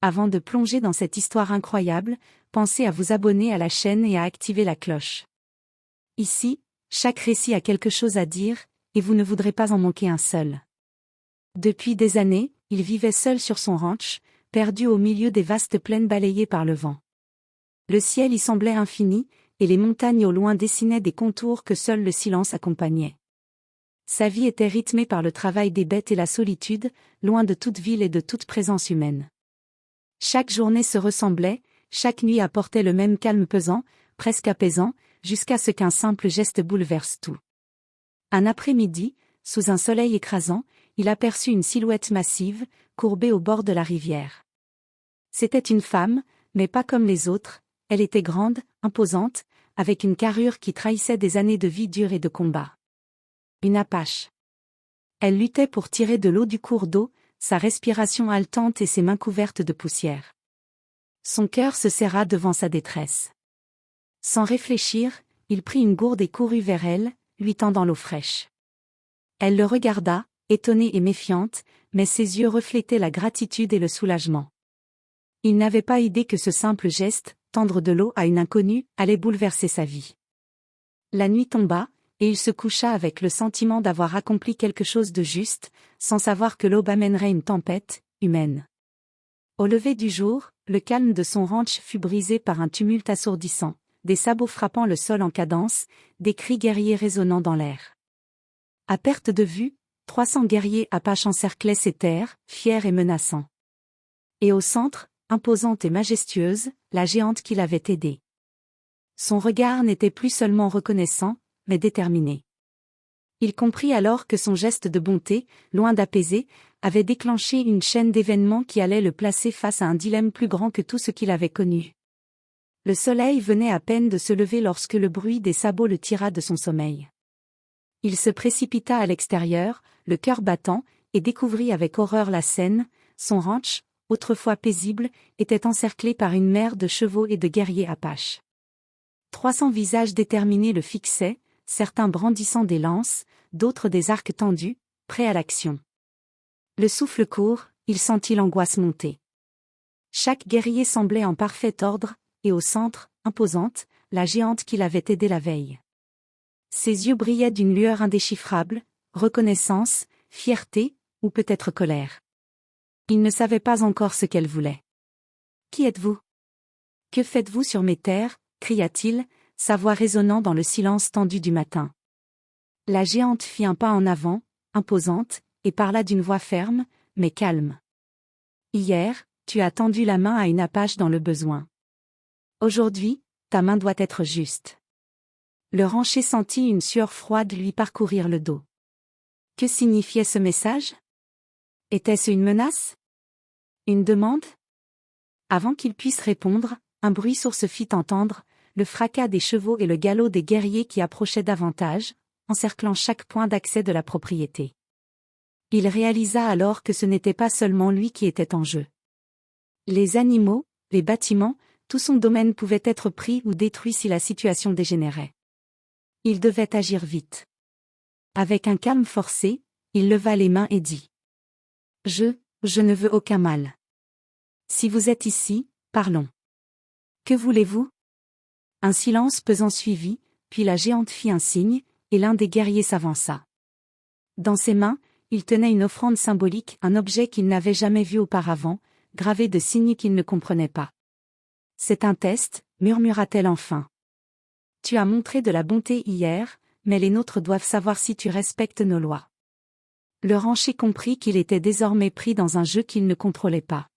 Avant de plonger dans cette histoire incroyable, pensez à vous abonner à la chaîne et à activer la cloche. Ici, chaque récit a quelque chose à dire, et vous ne voudrez pas en manquer un seul. Depuis des années, il vivait seul sur son ranch, perdu au milieu des vastes plaines balayées par le vent. Le ciel y semblait infini, et les montagnes au loin dessinaient des contours que seul le silence accompagnait. Sa vie était rythmée par le travail des bêtes et la solitude, loin de toute ville et de toute présence humaine. Chaque journée se ressemblait, chaque nuit apportait le même calme pesant, presque apaisant, jusqu'à ce qu'un simple geste bouleverse tout. Un après-midi, sous un soleil écrasant, il aperçut une silhouette massive, courbée au bord de la rivière. C'était une femme, mais pas comme les autres, elle était grande, imposante, avec une carrure qui trahissait des années de vie dure et de combat. Une apache. Elle luttait pour tirer de l'eau du cours d'eau, sa respiration haletante et ses mains couvertes de poussière. Son cœur se serra devant sa détresse. Sans réfléchir, il prit une gourde et courut vers elle, lui tendant l'eau fraîche. Elle le regarda, étonnée et méfiante, mais ses yeux reflétaient la gratitude et le soulagement. Il n'avait pas idée que ce simple geste, tendre de l'eau à une inconnue, allait bouleverser sa vie. La nuit tomba, et il se coucha avec le sentiment d'avoir accompli quelque chose de juste, sans savoir que l'aube amènerait une tempête, humaine. Au lever du jour, le calme de son ranch fut brisé par un tumulte assourdissant, des sabots frappant le sol en cadence, des cris guerriers résonnant dans l'air. À perte de vue, 300 guerriers apaches encerclaient ces terres, fiers et menaçants. Et au centre, imposante et majestueuse, la géante qui l'avait aidée. Son regard n'était plus seulement reconnaissant, mais déterminé. Il comprit alors que son geste de bonté, loin d'apaiser, avait déclenché une chaîne d'événements qui allait le placer face à un dilemme plus grand que tout ce qu'il avait connu. Le soleil venait à peine de se lever lorsque le bruit des sabots le tira de son sommeil. Il se précipita à l'extérieur, le cœur battant, et découvrit avec horreur la scène. Son ranch, autrefois paisible, était encerclé par une mer de chevaux et de guerriers apaches. 300 visages déterminés le fixaient, certains brandissant des lances, d'autres des arcs tendus, prêts à l'action. Le souffle court, il sentit l'angoisse monter. Chaque guerrier semblait en parfait ordre, et au centre, imposante, la géante qui l'avait aidé la veille. Ses yeux brillaient d'une lueur indéchiffrable, reconnaissance, fierté, ou peut-être colère. Il ne savait pas encore ce qu'elle voulait. « Qui êtes-vous ? Que faites-vous sur mes terres ?» cria-t-il, sa voix résonnant dans le silence tendu du matin. La géante fit un pas en avant, imposante, et parla d'une voix ferme, mais calme. « Hier, tu as tendu la main à une apache dans le besoin. Aujourd'hui, ta main doit être juste. » Le rancher sentit une sueur froide lui parcourir le dos. Que signifiait ce message ? Était-ce une menace ? Une demande ? Avant qu'il puisse répondre, un bruit sourd se fit entendre, le fracas des chevaux et le galop des guerriers qui approchaient davantage, encerclant chaque point d'accès de la propriété. Il réalisa alors que ce n'était pas seulement lui qui était en jeu. Les animaux, les bâtiments, tout son domaine pouvait être pris ou détruit si la situation dégénérait. Il devait agir vite. Avec un calme forcé, il leva les mains et dit : « Je ne veux aucun mal. Si vous êtes ici, parlons. Que voulez-vous ? » Un silence pesant suivit, puis la géante fit un signe, et l'un des guerriers s'avança. Dans ses mains, il tenait une offrande symbolique, un objet qu'il n'avait jamais vu auparavant, gravé de signes qu'il ne comprenait pas. « C'est un test, » murmura-t-elle enfin. « Tu as montré de la bonté hier, mais les nôtres doivent savoir si tu respectes nos lois. » Le rancher comprit qu'il était désormais pris dans un jeu qu'il ne contrôlait pas.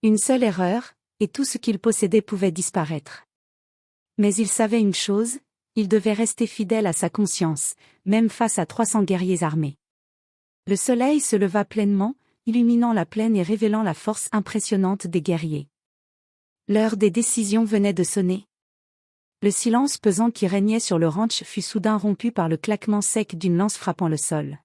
Une seule erreur, et tout ce qu'il possédait pouvait disparaître. Mais il savait une chose, il devait rester fidèle à sa conscience, même face à 300 guerriers armés. Le soleil se leva pleinement, illuminant la plaine et révélant la force impressionnante des guerriers. L'heure des décisions venait de sonner. Le silence pesant qui régnait sur le ranch fut soudain rompu par le claquement sec d'une lance frappant le sol.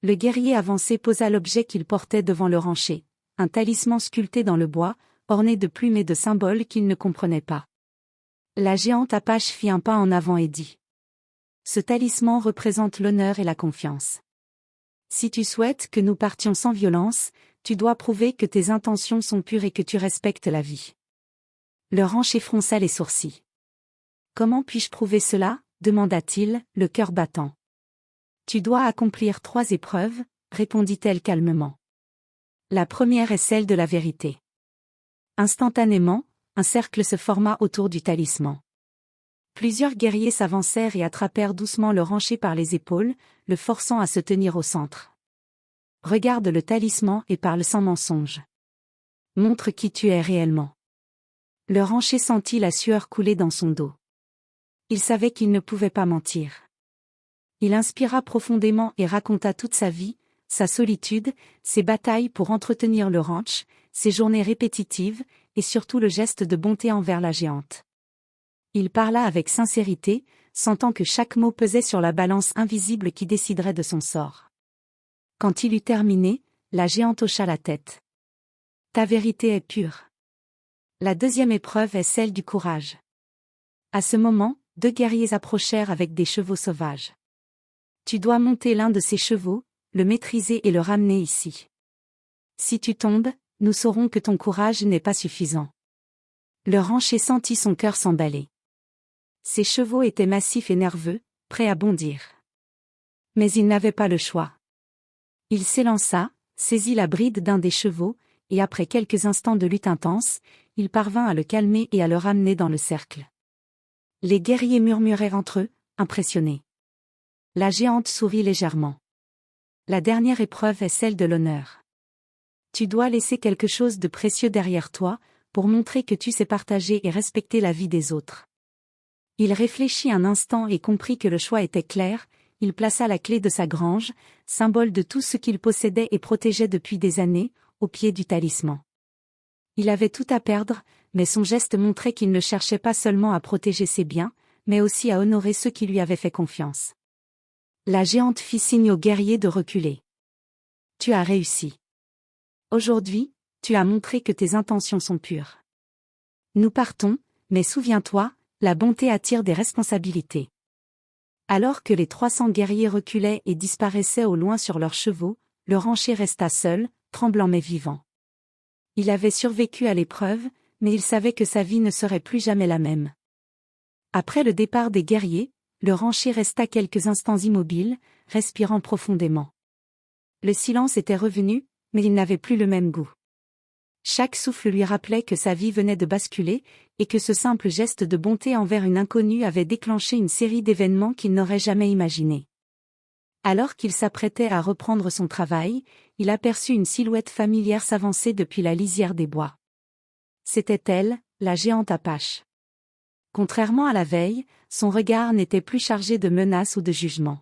Le guerrier avancé posa l'objet qu'il portait devant le rancher, un talisman sculpté dans le bois, orné de plumes et de symboles qu'il ne comprenait pas. La géante apache fit un pas en avant et dit : « Ce talisman représente l'honneur et la confiance. Si tu souhaites que nous partions sans violence, tu dois prouver que tes intentions sont pures et que tu respectes la vie. Le rancher fronça les sourcils. Comment puis-je prouver cela? Demanda-t-il, le cœur battant. Tu dois accomplir 3 épreuves, répondit-elle calmement. La première est celle de la vérité. Instantanément, un cercle se forma autour du talisman. Plusieurs guerriers s'avancèrent et attrapèrent doucement le rancher par les épaules, le forçant à se tenir au centre. Regarde le talisman et parle sans mensonge. Montre qui tu es réellement. Le rancher sentit la sueur couler dans son dos. Il savait qu'il ne pouvait pas mentir. Il inspira profondément et raconta toute sa vie, sa solitude, ses batailles pour entretenir le ranch, ses journées répétitives, et surtout le geste de bonté envers la géante. Il parla avec sincérité, sentant que chaque mot pesait sur la balance invisible qui déciderait de son sort. Quand il eut terminé, la géante hocha la tête. Ta vérité est pure. La deuxième épreuve est celle du courage. À ce moment, 2 guerriers approchèrent avec des chevaux sauvages. Tu dois monter l'un de ces chevaux, le maîtriser et le ramener ici. Si tu tombes, nous saurons que ton courage n'est pas suffisant. Le rancher sentit son cœur s'emballer. Ces chevaux étaient massifs et nerveux, prêts à bondir. Mais il n'avait pas le choix. Il s'élança, saisit la bride d'un des chevaux, et après quelques instants de lutte intense, il parvint à le calmer et à le ramener dans le cercle. Les guerriers murmurèrent entre eux, impressionnés. La géante sourit légèrement. La dernière épreuve est celle de l'honneur. Tu dois laisser quelque chose de précieux derrière toi, pour montrer que tu sais partager et respecter la vie des autres. Il réfléchit un instant et comprit que le choix était clair, il plaça la clé de sa grange, symbole de tout ce qu'il possédait et protégeait depuis des années, au pied du talisman. Il avait tout à perdre, mais son geste montrait qu'il ne cherchait pas seulement à protéger ses biens, mais aussi à honorer ceux qui lui avaient fait confiance. La géante fit signe au guerrier de reculer. Tu as réussi. Aujourd'hui, tu as montré que tes intentions sont pures. Nous partons, mais souviens-toi, la bonté attire des responsabilités. Alors que les 300 guerriers reculaient et disparaissaient au loin sur leurs chevaux, le rancher resta seul, tremblant mais vivant. Il avait survécu à l'épreuve, mais il savait que sa vie ne serait plus jamais la même. Après le départ des guerriers, le rancher resta quelques instants immobile, respirant profondément. Le silence était revenu, mais il n'avait plus le même goût. Chaque souffle lui rappelait que sa vie venait de basculer, et que ce simple geste de bonté envers une inconnue avait déclenché une série d'événements qu'il n'aurait jamais imaginés. Alors qu'il s'apprêtait à reprendre son travail, il aperçut une silhouette familière s'avancer depuis la lisière des bois. C'était elle, la géante Apache. Contrairement à la veille, son regard n'était plus chargé de menaces ou de jugement.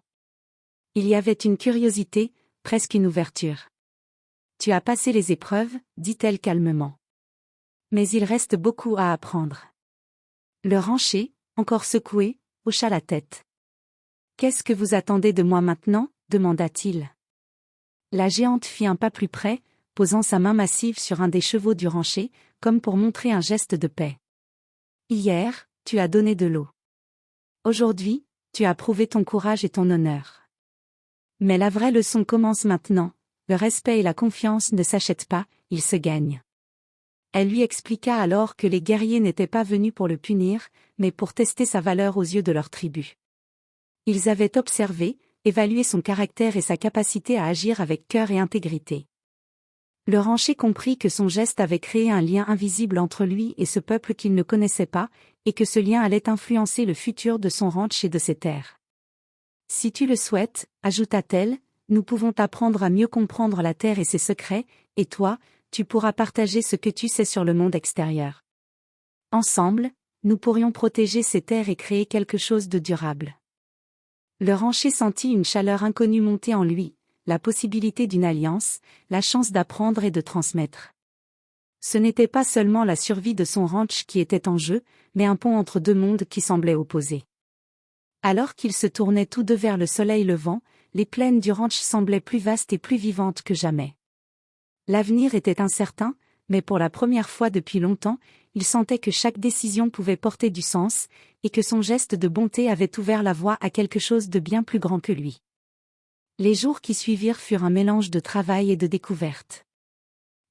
Il y avait une curiosité, presque une ouverture. Tu as passé les épreuves, dit-elle calmement. Mais il reste beaucoup à apprendre. Le rancher, encore secoué, hocha la tête. Qu'est-ce que vous attendez de moi maintenant? Demanda-t-il. La géante fit un pas plus près, posant sa main massive sur un des chevaux du rancher, comme pour montrer un geste de paix. Hier, tu as donné de l'eau. Aujourd'hui, tu as prouvé ton courage et ton honneur. Mais la vraie leçon commence maintenant. Le respect et la confiance ne s'achètent pas, ils se gagnent. Elle lui expliqua alors que les guerriers n'étaient pas venus pour le punir, mais pour tester sa valeur aux yeux de leur tribu. Ils avaient observé, évalué son caractère et sa capacité à agir avec cœur et intégrité. Le rancher comprit que son geste avait créé un lien invisible entre lui et ce peuple qu'il ne connaissait pas, et que ce lien allait influencer le futur de son ranch et de ses terres. Si tu le souhaites, ajouta-t-elle, nous pouvons t'apprendre à mieux comprendre la terre et ses secrets, et toi, tu pourras partager ce que tu sais sur le monde extérieur. Ensemble, nous pourrions protéger ces terres et créer quelque chose de durable. Le rancher sentit une chaleur inconnue monter en lui, la possibilité d'une alliance, la chance d'apprendre et de transmettre. Ce n'était pas seulement la survie de son ranch qui était en jeu, mais un pont entre 2 mondes qui semblaient opposés. Alors qu'ils se tournaient tous deux vers le soleil levant, les plaines du ranch semblaient plus vastes et plus vivantes que jamais. L'avenir était incertain, mais pour la première fois depuis longtemps, il sentait que chaque décision pouvait porter du sens, et que son geste de bonté avait ouvert la voie à quelque chose de bien plus grand que lui. Les jours qui suivirent furent un mélange de travail et de découverte.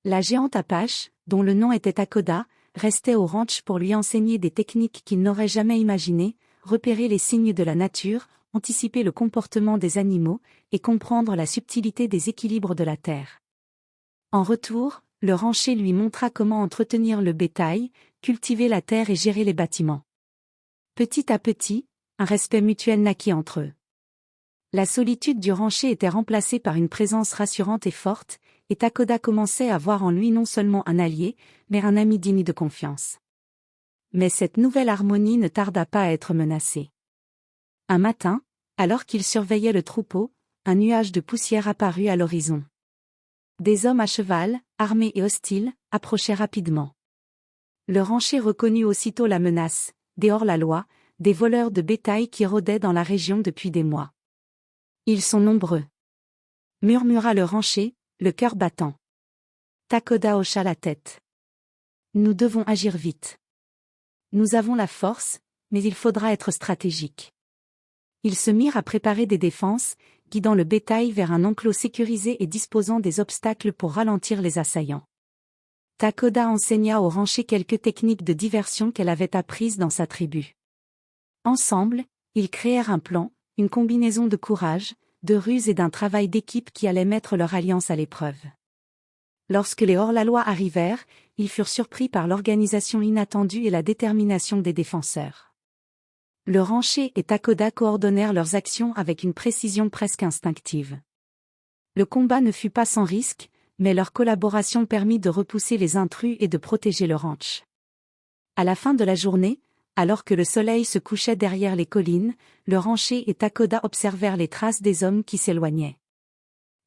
La géante Apache, dont le nom était Takoda, restait au ranch pour lui enseigner des techniques qu'il n'aurait jamais imaginées, repérer les signes de la nature, anticiper le comportement des animaux, et comprendre la subtilité des équilibres de la terre. En retour, le rancher lui montra comment entretenir le bétail, cultiver la terre et gérer les bâtiments. Petit à petit, un respect mutuel naquit entre eux. La solitude du rancher était remplacée par une présence rassurante et forte, et Takoda commençait à voir en lui non seulement un allié, mais un ami digne de confiance. Mais cette nouvelle harmonie ne tarda pas à être menacée. Un matin, alors qu'il surveillait le troupeau, un nuage de poussière apparut à l'horizon. Des hommes à cheval, armés et hostiles, approchaient rapidement. Le rancher reconnut aussitôt la menace, des hors-la-loi, des voleurs de bétail qui rôdaient dans la région depuis des mois. Ils sont nombreux, murmura le rancher, le cœur battant. Takoda hocha la tête. Nous devons agir vite. Nous avons la force, mais il faudra être stratégique. Ils se mirent à préparer des défenses, guidant le bétail vers un enclos sécurisé et disposant des obstacles pour ralentir les assaillants. Takoda enseigna au rancher quelques techniques de diversion qu'elle avait apprises dans sa tribu. Ensemble, ils créèrent un plan, une combinaison de courage, de ruse et d'un travail d'équipe qui allait mettre leur alliance à l'épreuve. Lorsque les hors-la-loi arrivèrent, ils furent surpris par l'organisation inattendue et la détermination des défenseurs. Le rancher et Takoda coordonnèrent leurs actions avec une précision presque instinctive. Le combat ne fut pas sans risque, mais leur collaboration permit de repousser les intrus et de protéger le ranch. À la fin de la journée, alors que le soleil se couchait derrière les collines, le rancher et Takoda observèrent les traces des hommes qui s'éloignaient.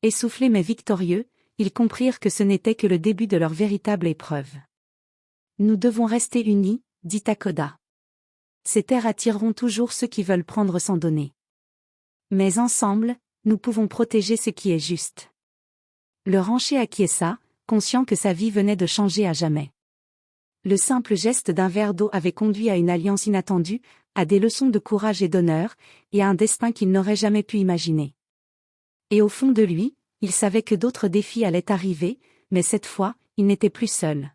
Essoufflés mais victorieux, ils comprirent que ce n'était que le début de leur véritable épreuve. Nous devons rester unis, dit Takoda. Ces terres attireront toujours ceux qui veulent prendre sans donner. Mais ensemble, nous pouvons protéger ce qui est juste. Le rancher acquiesça, conscient que sa vie venait de changer à jamais. Le simple geste d'un verre d'eau avait conduit à une alliance inattendue, à des leçons de courage et d'honneur, et à un destin qu'il n'aurait jamais pu imaginer. Et au fond de lui, il savait que d'autres défis allaient arriver, mais cette fois, il n'était plus seul.